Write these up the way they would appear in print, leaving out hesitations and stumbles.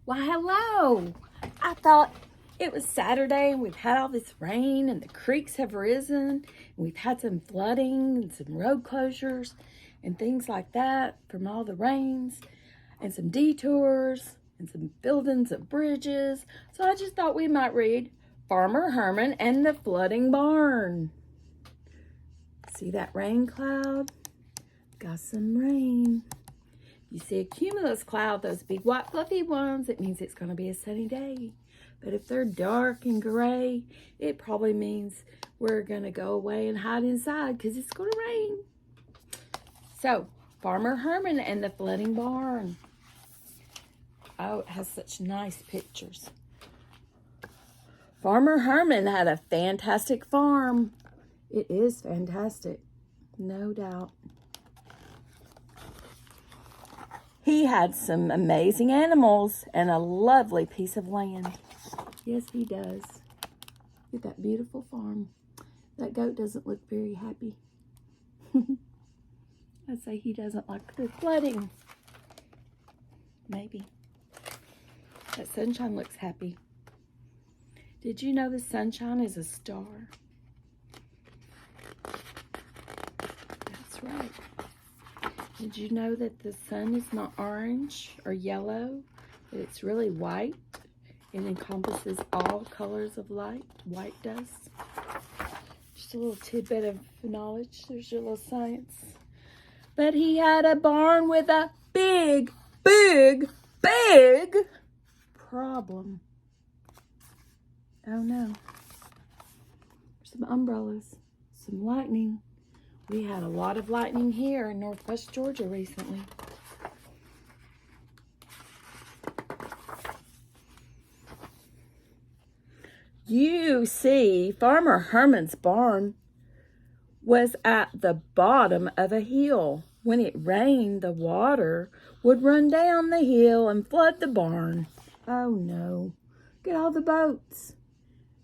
Why, hello. I thought it was Saturday and we've had all this rain and the creeks have risen. And we've had some flooding and some road closures and things like that from all the rains and some detours and some buildings of bridges. So I just thought we might read Farmer Herman and the Flooding Barn. See that rain cloud? Got some rain. You see a cumulus cloud, those big white fluffy ones, it means it's going to be a sunny day. But if they're dark and gray, it probably means we're going to go away and hide inside because it's going to rain. So, Farmer Herman and the Flooding Barn. Oh, it has such nice pictures. Farmer Herman had a fantastic farm. It is fantastic, no doubt. He had some amazing animals and a lovely piece of land. Yes, he does. Look at that beautiful farm. That goat doesn't look very happy. I'd say he doesn't like the flooding. Maybe. That sunshine looks happy. Did you know the sunshine is a star? That's right. Did you know that the sun is not orange or yellow, but it's really white? It encompasses all colors of light. White does. Just a little tidbit of knowledge. There's your little science. But he had a barn with a big problem. Oh no. Some umbrellas, some lightning. We had a lot of lightning here in Northwest Georgia recently. You see, Farmer Herman's barn was at the bottom of a hill. When it rained, the water would run down the hill and flood the barn. Oh no. Look at all the boats.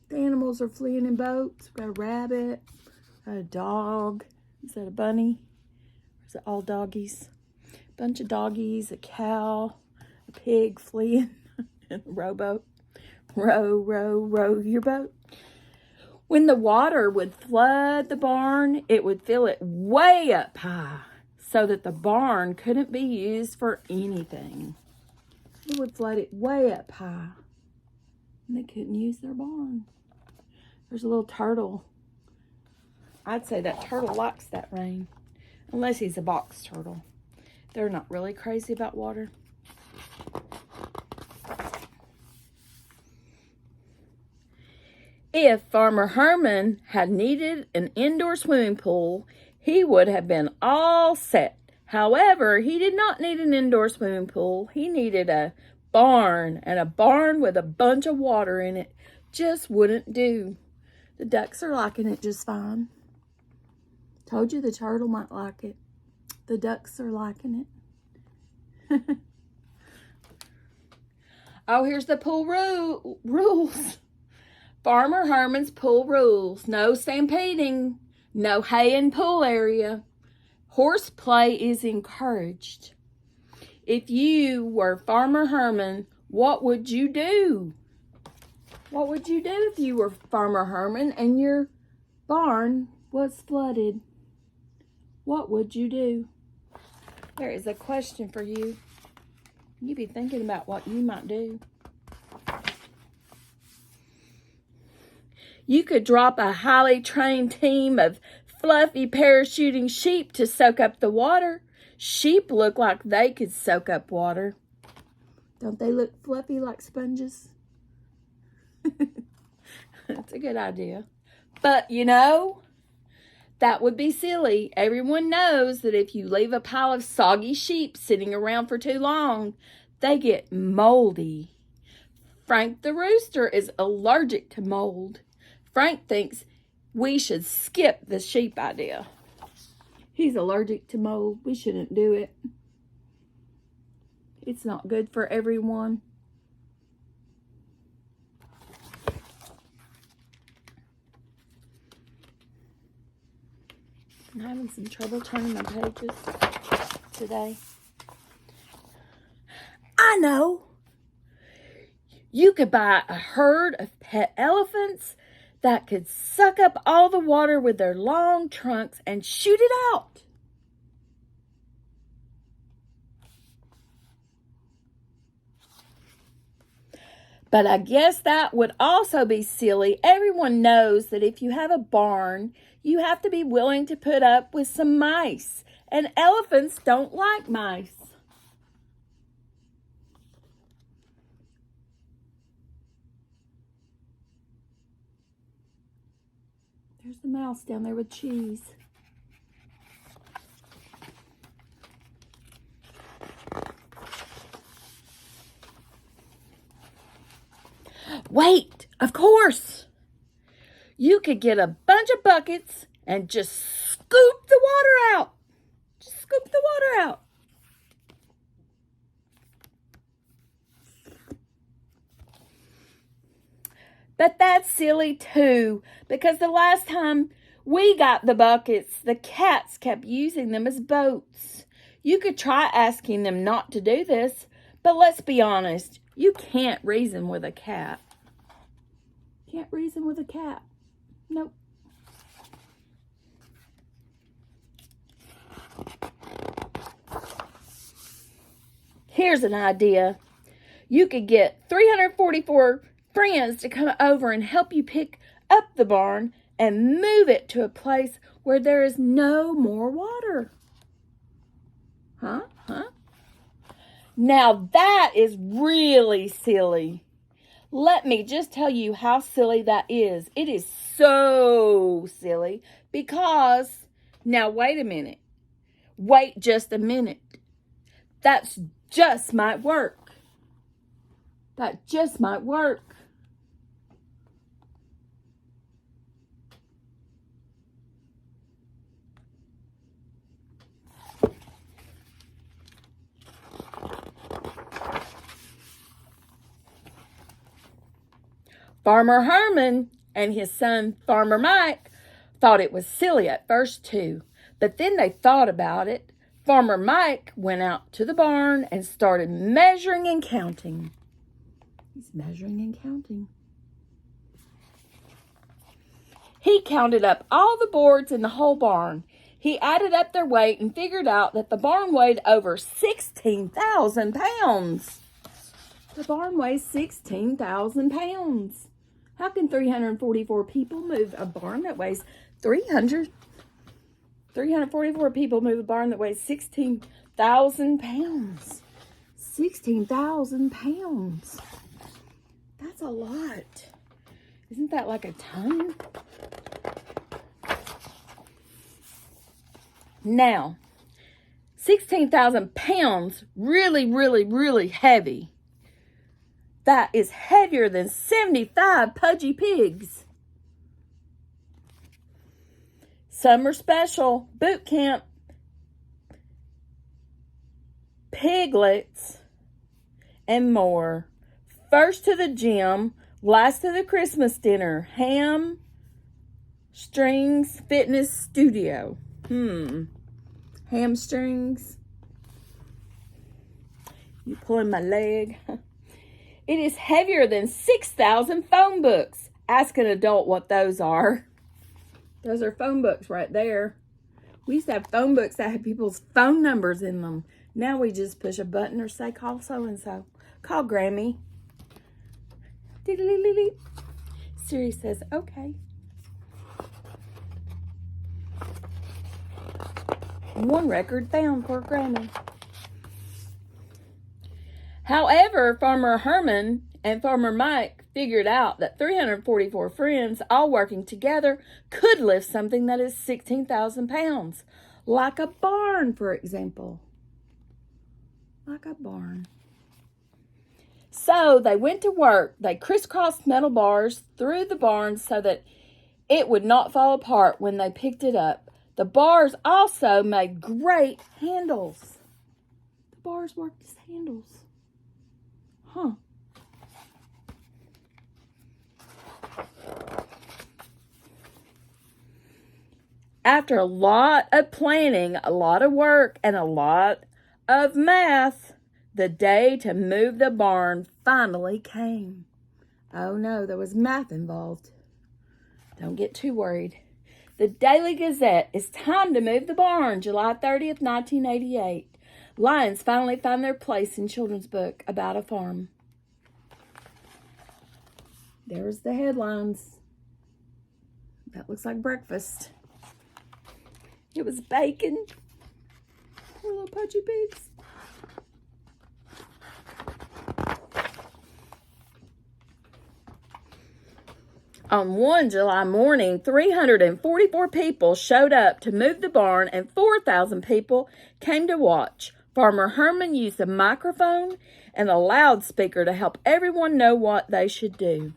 The animals are fleeing in boats. We've got a rabbit, a dog. Is that a bunny? Or is it all doggies? Bunch of doggies, a cow, a pig fleeing in a rowboat. Row, row, row your boat. When the water would flood the barn, it would fill it way up high so that the barn couldn't be used for anything. It would flood it way up high and they couldn't use their barn. There's a little turtle. I'd say that turtle likes that rain, unless he's a box turtle. They're not really crazy about water. If Farmer Herman had needed an indoor swimming pool, he would have been all set. However, he did not need an indoor swimming pool. He needed a barn, and a barn with a bunch of water in it just wouldn't do. The ducks are liking it just fine. Told you the turtle might like it. The ducks are liking it. Oh, here's the pool rules. Farmer Herman's pool rules. No stampeding. No hay in pool area. Horseplay is encouraged. If you were Farmer Herman, what would you do? What would you do if you were Farmer Herman and your barn was flooded? What would you do? There is a question for you. You be thinking about what you might do. You could drop a highly trained team of fluffy parachuting sheep to soak up the water. Sheep look like they could soak up water. Don't they look fluffy like sponges? That's a good idea. But, you know, that would be silly. Everyone knows that if you leave a pile of soggy sheep sitting around for too long, they get moldy. Frank the rooster is allergic to mold. Frank thinks we should skip the sheep idea. He's allergic to mold. We shouldn't do it. It's not good for everyone. I'm having some trouble turning my pages today. I know. You could buy a herd of pet elephants that could suck up all the water with their long trunks and shoot it out. But I guess that would also be silly. Everyone knows that if you have a barn, you have to be willing to put up with some mice. And elephants don't like mice. There's the mouse down there with cheese. Wait, of course. You could get a bunch of buckets and just scoop the water out. Just scoop the water out. But that's silly too, because the last time we got the buckets, the cats kept using them as boats. You could try asking them not to do this, but let's be honest, you can't reason with a cat. Can't reason with a cat. Nope. Here's an idea. You could get 344 friends to come over and help you pick up the barn and move it to a place where there is no more water. Huh? Now that is really silly. Let me just tell you how silly that is. It is so silly because, now wait a minute. Wait just a minute. That just might work. That just might work. Farmer Herman and his son, Farmer Mike, thought it was silly at first too, but then they thought about it. Farmer Mike went out to the barn and started measuring and counting. He's measuring and counting. He counted up all the boards in the whole barn. He added up their weight and figured out that the barn weighed over 16,000 pounds. The barn weighs 16,000 pounds. How can 344 people move a barn that weighs 344 people move a barn that weighs 16,000 pounds? 16,000 pounds. That's a lot. Isn't that like a ton? Now, 16,000 pounds, really heavy. That is heavier than 75 pudgy pigs. Summer special, boot camp, piglets, and more. First to the gym, last to the Christmas dinner. Hamstrings Fitness Studio. Hamstrings. You pulling my leg? It is heavier than 6,000 phone books. Ask an adult what those are. Those are phone books right there. We used to have phone books that had people's phone numbers in them. Now we just push a button or say, call so-and-so. Call Grammy. Siri says, okay. One record found for Grammy. However, Farmer Herman and Farmer Mike figured out that 344 friends all working together could lift something that is 16,000 pounds. Like a barn, for example. Like a barn. So they went to work. They crisscrossed metal bars through the barn so that it would not fall apart when they picked it up. The bars also made great handles. The bars worked as handles. Huh. After a lot of planning, a lot of work, and a lot of math, the day to move the barn finally came. Oh no, there was math involved. Don't get too worried. The Daily Gazette. It's time to move the barn. July 30th, 1988. Lions finally find their place in children's book about a farm. There's the headlines. That looks like breakfast. It was bacon. Poor little pudgy pigs. On one July morning, 344 people showed up to move the barn and 4,000 people came to watch. Farmer Herman used a microphone and a loudspeaker to help everyone know what they should do.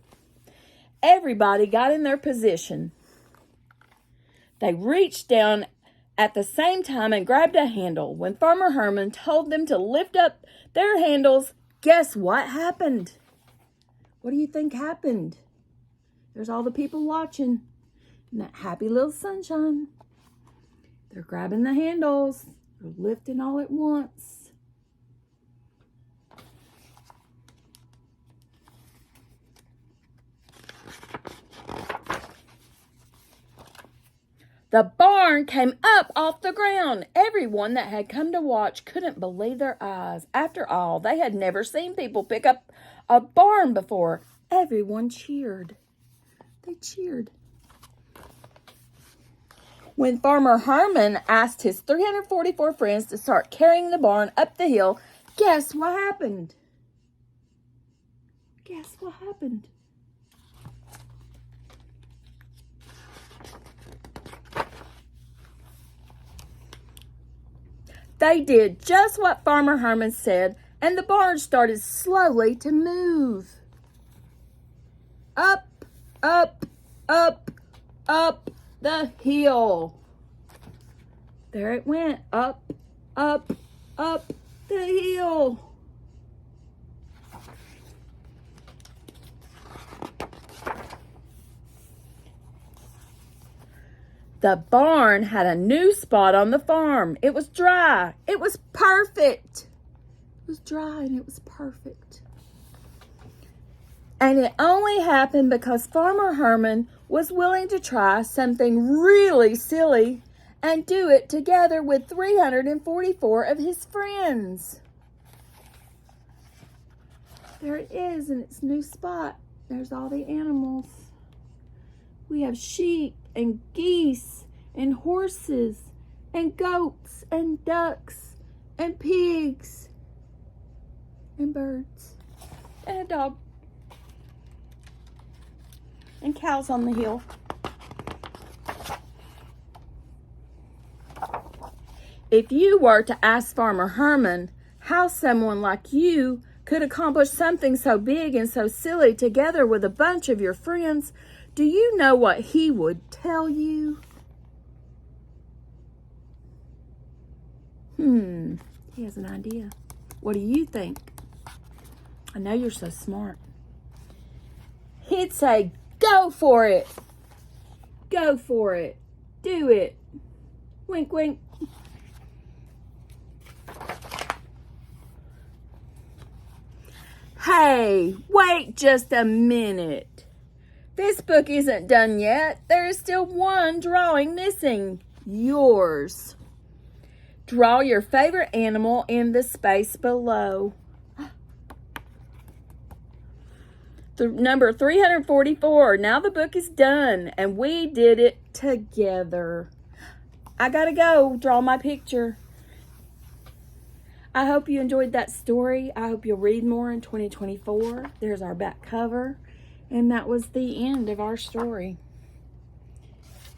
Everybody got in their position. They reached down at the same time and grabbed a handle. When Farmer Herman told them to lift up their handles, guess what happened? What do you think happened? There's all the people watching in that happy little sunshine. They're grabbing the handles. They're lifting all at once. The barn came up off the ground. Everyone that had come to watch couldn't believe their eyes. After all, they had never seen people pick up a barn before. Everyone cheered. They cheered. When Farmer Herman asked his 344 friends to start carrying the barn up the hill, guess what happened? Guess what happened? They did just what Farmer Herman said, and the barn started slowly to move. Up, up, up, up the hill. There it went, up, up, up the hill. The barn had a new spot on the farm. It was dry. It was perfect. It was dry and it was perfect. And it only happened because Farmer Herman was willing to try something really silly and do it together with 344 of his friends. There it is in its new spot. There's all the animals. We have sheep and geese and horses and goats and ducks and pigs and birds and a dog and cows on the hill. If you were to ask Farmer Herman how someone like you could accomplish something so big and so silly together with a bunch of your friends, do you know what he would tell you? He has an idea. What do you think? I know you're so smart. He'd say, go for it. Go for it. Do it. Wink, wink. Hey, wait just a minute. This book isn't done yet. There is still one drawing missing. Yours. Draw your favorite animal in the space below. Number 344. Now the book is done, and we did it together. I gotta go draw my picture. I hope you enjoyed that story. I hope you'll read more in 2024. There's our back cover. And that was the end of our story.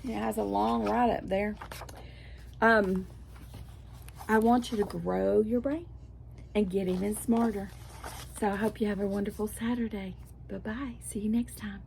It has a long write-up there. I want you to grow your brain and get even smarter. So I hope you have a wonderful Saturday. Bye-bye. See you next time.